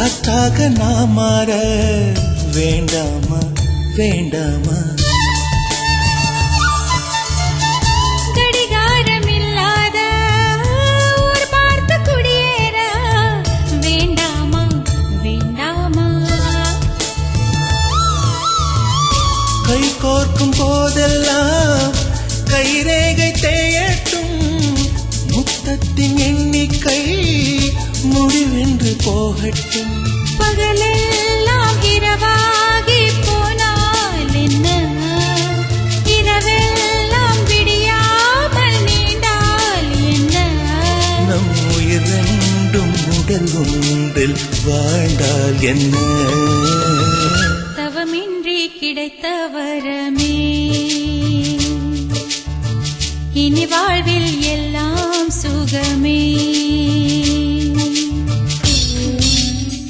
காற்றாக நாம் மாற வேண்டாமா வேண்டாமா கடிகாரம் இல்லாத ஊர் பார்த்து குடியேற வேண்டாமா வேண்டாமா கை கோர்க்கும் போதெல்லாம் கைரேகை தேயட்டும் முத்தத்தின் எண்ணிக்கை முடிவென்று போகட்டும் பகலெல்லாம் இரவாகி போனால் என்ன இரவெல்லாம் விடியாமல் நீண்டால் என்ன நம் உயிர் ரெண்டும் உடல் ஒன்றில் வாழ்ந்தால் என்ன தவமின்றி கிடைத்த வரமே இனி வாழ்வில் எல்லாம் சுகமே